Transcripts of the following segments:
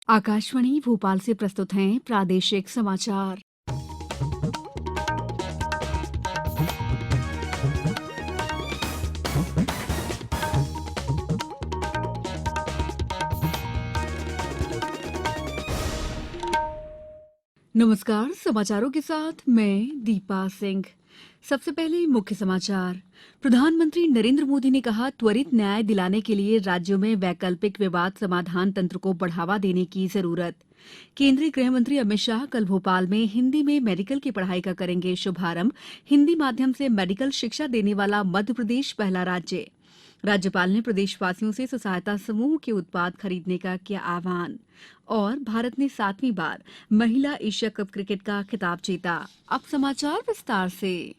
आकाशवाणी भोपाल से प्रस्तुत हैं प्रादेशिक समाचार। नमस्कार, समाचारों के साथ मैं दीपा सिंह। सबसे पहले मुख्य समाचार। प्रधानमंत्री नरेंद्र मोदी ने कहा, त्वरित न्याय दिलाने के लिए राज्यों में वैकल्पिक विवाद समाधान तंत्र को बढ़ावा देने की जरूरत। केंद्रीय गृह मंत्री अमित शाह कल भोपाल में हिंदी में मेडिकल की पढ़ाई का करेंगे शुभारंभ। हिंदी माध्यम से मेडिकल शिक्षा देने वाला मध्य प्रदेश पहला राज्य। राज्यपाल ने प्रदेशवासियों से स्व सहायता समूह के उत्पाद खरीदने का किया आह्वान। और भारत ने 7वीं बार महिला एशिया कप क्रिकेट का खिताब जीता। अब समाचार विस्तार से।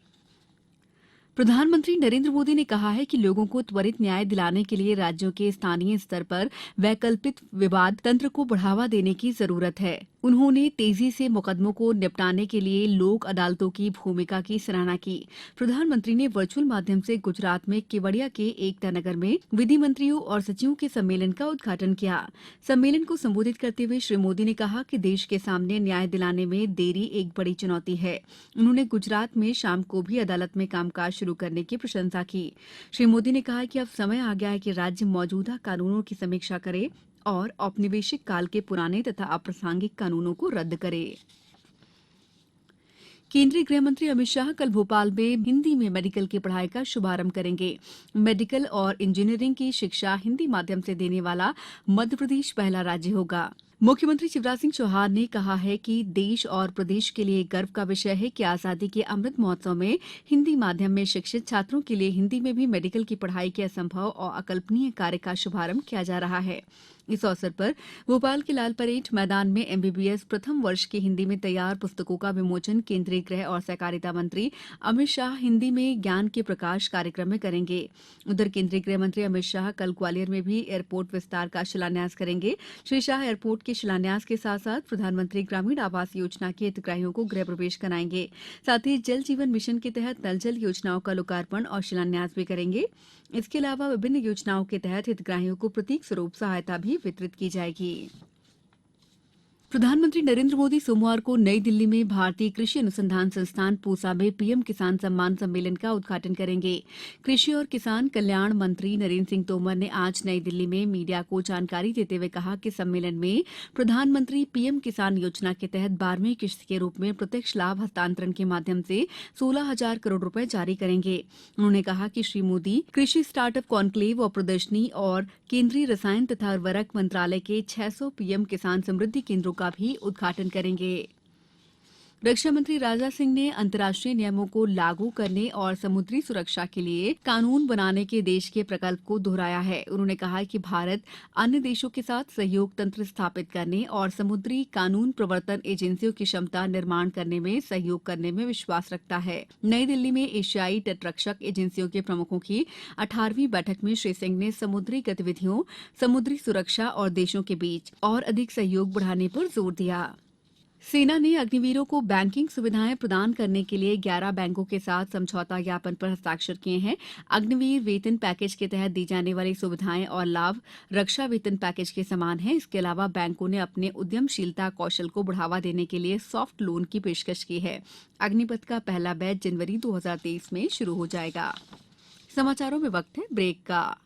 प्रधानमंत्री नरेंद्र मोदी ने कहा है कि लोगों को त्वरित न्याय दिलाने के लिए राज्यों के स्थानीय स्तर पर वैकल्पिक विवाद तंत्र को बढ़ावा देने की जरूरत है। उन्होंने तेजी से मुकदमों को निपटाने के लिए लोक अदालतों की भूमिका की सराहना की। प्रधानमंत्री ने वर्चुअल माध्यम से गुजरात में केवड़िया के एकता नगर में विधि मंत्रियों और सचिवों के सम्मेलन का उद्घाटन किया। सम्मेलन को संबोधित करते हुए श्री मोदी ने कहा कि देश के सामने न्याय दिलाने में देरी एक बड़ी चुनौती है। उन्होंने गुजरात में शाम को भी अदालत में कामकाज शुरू करने की प्रशंसा की। श्री मोदी ने कहा कि अब समय आ गया है कि राज्य मौजूदा कानूनों की समीक्षा करे और औपनिवेशिक काल के पुराने तथा अप्रासंगिक कानूनों को रद्द करे। केंद्रीय गृह मंत्री अमित शाह कल भोपाल में हिंदी में मेडिकल की पढ़ाई का शुभारंभ करेंगे। मेडिकल और इंजीनियरिंग की शिक्षा हिंदी माध्यम से देने वाला मध्य प्रदेश पहला राज्य होगा। मुख्यमंत्री शिवराज सिंह चौहान ने कहा है कि देश और प्रदेश के लिए गर्व का विषय है कि आजादी के अमृत महोत्सव में हिंदी माध्यम में शिक्षित छात्रों के लिए हिंदी में भी मेडिकल की पढ़ाई के असंभव और अकल्पनीय कार्य का शुभारंभ किया जा रहा है। इस अवसर पर भोपाल के लाल परेड मैदान में एमबीबीएस प्रथम वर्ष की हिंदी में तैयार पुस्तकों का विमोचन केंद्रीय गृह और सहकारिता मंत्री अमित शाह हिंदी में ज्ञान के प्रकाश कार्यक्रम में करेंगे। उधर केंद्रीय गृह मंत्री अमित शाह कल ग्वालियर में भी एयरपोर्ट विस्तार का शिलान्यास करेंगे। श्री शाह एयरपोर्ट के शिलान्यास के साथ साथ प्रधानमंत्री ग्रामीण आवास योजना के हितग्राहियों को गृह प्रवेश कराएंगे। साथ ही जल जीवन मिशन के तहत नल जल योजनाओं का लोकार्पण और शिलान्यास भी करेंगे। इसके अलावा विभिन्न योजनाओं के तहत हितग्राहियों को प्रतीक स्वरूप सहायता भी वितरित की जाएगी। प्रधानमंत्री नरेंद्र मोदी सोमवार को नई दिल्ली में भारतीय कृषि अनुसंधान संस्थान पूसा में पीएम किसान सम्मान सम्मेलन का उद्घाटन करेंगे। कृषि और किसान कल्याण मंत्री नरेंद्र सिंह तोमर ने आज नई दिल्ली में मीडिया को जानकारी देते हुए कहा कि सम्मेलन में प्रधानमंत्री पीएम किसान योजना के तहत 12वीं किश्त के रूप में प्रत्यक्ष लाभ हस्तांतरण के माध्यम से 16,000 करोड़ रुपए जारी करेंगे। उन्होंने कहा कि श्री मोदी कृषि स्टार्टअप कॉन्क्लेव और प्रदर्शनी और केंद्रीय रसायन तथा उर्वरक मंत्रालय के 600 पीएम किसान समृद्धि केंद्रों का भी उद्घाटन करेंगे। रक्षा मंत्री राजनाथ सिंह ने अंतर्राष्ट्रीय नियमों को लागू करने और समुद्री सुरक्षा के लिए कानून बनाने के देश के प्रकल्प को दोहराया है। उन्होंने कहा कि भारत अन्य देशों के साथ सहयोग तंत्र स्थापित करने और समुद्री कानून प्रवर्तन एजेंसियों की क्षमता निर्माण करने में सहयोग करने में विश्वास रखता है। नई दिल्ली में एशियाई तटरक्षक एजेंसियों के प्रमुखों की 18वीं बैठक में श्री सिंह ने समुद्री गतिविधियों, समुद्री सुरक्षा और देशों के बीच और अधिक सहयोग बढ़ाने पर जोर दिया। सेना ने अग्निवीरों को बैंकिंग सुविधाएं प्रदान करने के लिए 11 बैंकों के साथ समझौता ज्ञापन पर हस्ताक्षर किए हैं। अग्निवीर वेतन पैकेज के तहत दी जाने वाली सुविधाएं और लाभ रक्षा वेतन पैकेज के समान हैं। इसके अलावा बैंकों ने अपने उद्यमशीलता कौशल को बढ़ावा देने के लिए सॉफ्ट लोन की पेशकश की है। अग्निपथ का पहला बैच जनवरी 2023 में शुरू हो जाएगा। समाचारों में वक्त है ब्रेक का।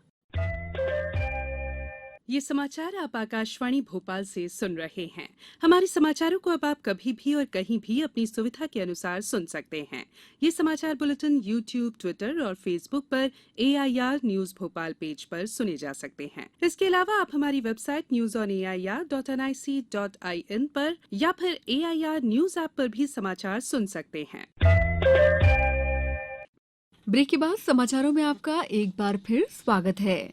ये समाचार आप आकाशवाणी भोपाल से सुन रहे हैं। हमारे समाचारों को अब आप कभी भी और कहीं भी अपनी सुविधा के अनुसार सुन सकते हैं। ये समाचार बुलेटिन YouTube, ट्विटर और फेसबुक पर AIR न्यूज भोपाल पेज पर सुने जा सकते हैं। इसके अलावा आप हमारी वेबसाइट newsonair.nic.in पर या फिर AIR न्यूज ऐप पर भी समाचार सुन सकते हैं। ब्रेक के बाद समाचारों में आपका एक बार फिर स्वागत है।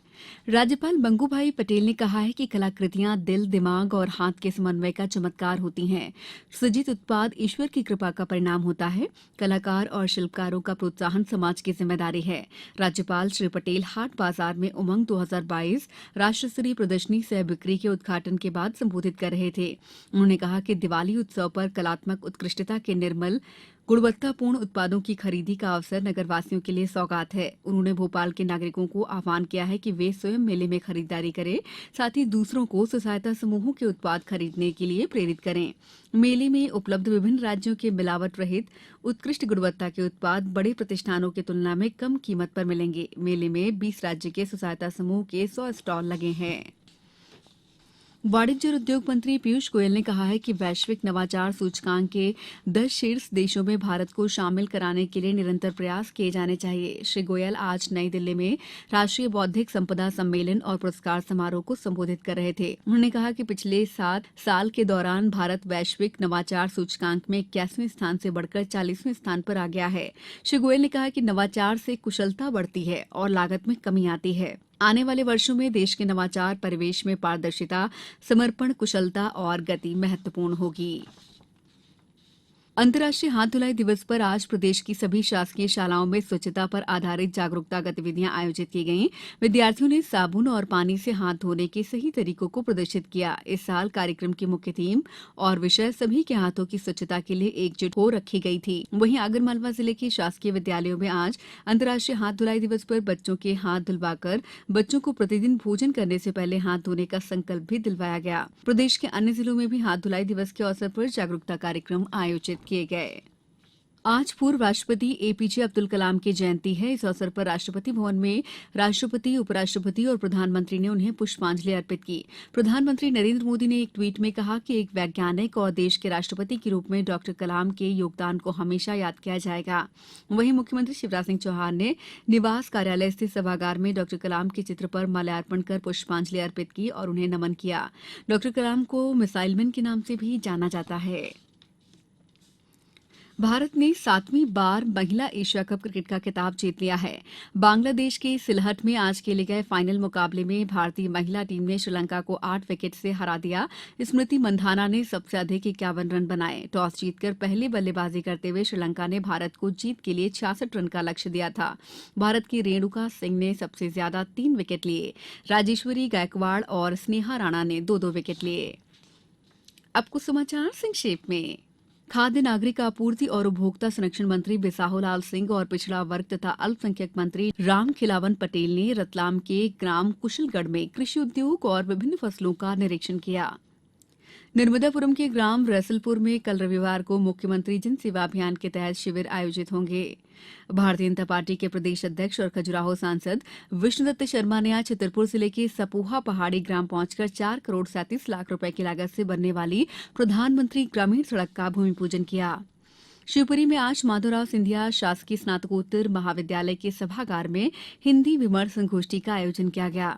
राज्यपाल मंगूभाई पटेल ने कहा है कि कलाकृतियां दिल, दिमाग और हाथ के समन्वय का चमत्कार होती हैं। सृजित उत्पाद ईश्वर की कृपा का परिणाम होता है। कलाकार और शिल्पकारों का प्रोत्साहन समाज की जिम्मेदारी है। राज्यपाल श्री पटेल हाट बाजार में उमंग 2022 राष्ट्र स्तरीय प्रदर्शनी सह बिक्री के उद्घाटन के बाद संबोधित कर रहे थे। उन्होंने कहा कि दिवाली उत्सव पर कलात्मक उत्कृष्टता के निर्मल गुणवत्तापूर्ण उत्पादों की खरीदी का अवसर नगरवासियों के लिए सौगात है। उन्होंने भोपाल के नागरिकों को आह्वान किया है कि वे स्वयं मेले में खरीदारी करें, साथ ही दूसरों को स्व सहायता समूहों के उत्पाद खरीदने के लिए प्रेरित करें। मेले में उपलब्ध विभिन्न राज्यों के मिलावट रहित उत्कृष्ट गुणवत्ता के उत्पाद बड़े प्रतिष्ठानों की तुलना में कम कीमत पर मिलेंगे। मेले में 20 राज्य के स्व सहायता समूह के 100 स्टॉल लगे हैं। वाणिज्य और उद्योग मंत्री पीयूष गोयल ने कहा है कि वैश्विक नवाचार सूचकांक के 10 शीर्ष देशों में भारत को शामिल कराने के लिए निरंतर प्रयास किए जाने चाहिए। श्री गोयल आज नई दिल्ली में राष्ट्रीय बौद्धिक संपदा सम्मेलन और पुरस्कार समारोह को संबोधित कर रहे थे। उन्होंने कहा कि पिछले 7 साल के दौरान भारत वैश्विक नवाचार सूचकांक में 81वें स्थान से बढ़कर 40वें स्थान पर आ गया है। श्री गोयल ने कहा कि नवाचार से कुशलता बढ़ती है और लागत में कमी आती है। आने वाले वर्षों में देश के नवाचार परिवेश में पारदर्शिता, समर्पण, कुशलता और गति महत्वपूर्ण होगी। अंतर्राष्ट्रीय हाथ धुलाई दिवस पर आज प्रदेश की सभी शासकीय शालाओं में स्वच्छता पर आधारित जागरूकता गतिविधियां आयोजित की गईं। विद्यार्थियों ने साबुन और पानी से हाथ धोने के सही तरीकों को प्रदर्शित किया। इस साल कार्यक्रम की मुख्य थीम और विषय सभी के हाथों की स्वच्छता के लिए एकजुट हो रखी गई थी। वहीं आगरमालवा जिले के शासकीय विद्यालयों में आज अंतर्राष्ट्रीय हाथ धुलाई दिवस पर बच्चों के हाथ धुलवाकर बच्चों को प्रतिदिन भोजन करने से पहले हाथ धोने का संकल्प भी दिलवाया गया। प्रदेश के अन्य जिलों में भी हाथ धुलाई दिवस के अवसर पर जागरूकता कार्यक्रम आयोजित किए गए। आज पूर्व राष्ट्रपति एपीजे अब्दुल कलाम की जयंती है। इस अवसर पर राष्ट्रपति भवन में राष्ट्रपति, उपराष्ट्रपति और प्रधानमंत्री ने उन्हें पुष्पांजलि अर्पित की। प्रधानमंत्री नरेंद्र मोदी ने एक ट्वीट में कहा कि एक वैज्ञानिक और देश के राष्ट्रपति के रूप में डॉक्टर कलाम के योगदान को हमेशा याद किया जाएगा। वहीं मुख्यमंत्री शिवराज सिंह चौहान ने निवास कार्यालय स्थित सभागार में डॉक्टर कलाम के चित्र पर माल्यार्पण कर पुष्पांजलि अर्पित की और उन्हें नमन किया। डॉक्टर कलाम को मिसाइल मैन के नाम से भी जाना जाता है। भारत ने 7वीं बार महिला एशिया कप क्रिकेट का खिताब जीत लिया है। बांग्लादेश के सिलहट में आज खेले गए फाइनल मुकाबले में भारतीय महिला टीम ने श्रीलंका को 8 विकेट से हरा दिया। स्मृति मंधाना ने सबसे अधिक 51 रन बनाए। टॉस जीतकर पहले बल्लेबाजी करते हुए श्रीलंका ने भारत को जीत के लिए 66 रन का लक्ष्य दिया था। भारत की रेणुका सिंह ने सबसे ज्यादा 3 विकेट लिए। राजेश्वरी गायकवाड़ और स्नेहा राणा ने 2-2 विकेट लिए। अब कुछ समाचार संक्षेप में। खाद्य नागरिक आपूर्ति और उपभोक्ता संरक्षण मंत्री बिसाहुलाल सिंह और पिछड़ा वर्ग तथा अल्पसंख्यक मंत्री राम खिलावन पटेल ने रतलाम के ग्राम कुशलगढ़ में कृषि उद्योग और विभिन्न फसलों का निरीक्षण किया। नर्मदापुरम के ग्राम रैसलपुर में कल रविवार को मुख्यमंत्री जन सेवा अभियान के तहत शिविर आयोजित होंगे। भारतीय जनता पार्टी के प्रदेश अध्यक्ष और खजुराहो सांसद विष्णुदत्त शर्मा ने आज छतरपुर जिले के सपोहा पहाड़ी ग्राम पहुंचकर 4 करोड़ 37 लाख रुपए की लागत से बनने वाली प्रधानमंत्री ग्रामीण सड़क का भूमि पूजन किया। शिवपुरी में आज माधवराव सिंधिया शासकीय स्नातकोत्तर महाविद्यालय के सभागार में हिन्दी विमर्श संगोष्ठी का आयोजन किया गया।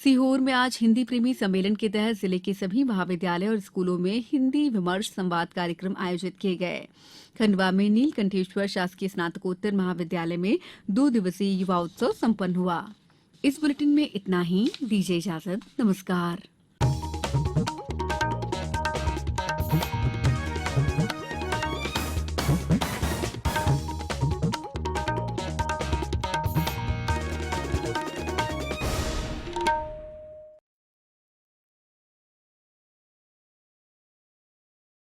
सीहोर में आज हिन्दी प्रेमी सम्मेलन के तहत जिले के सभी महाविद्यालय और स्कूलों में हिन्दी विमर्श संवाद कार्यक्रम आयोजित किए गए। खंडवा में नीलकंठेश्वर शासकीय स्नातकोत्तर महाविद्यालय में 2 दिवसीय युवा उत्सव संपन्न हुआ। इस बुलेटिन में इतना ही। दीजिए इजाजत। नमस्कार।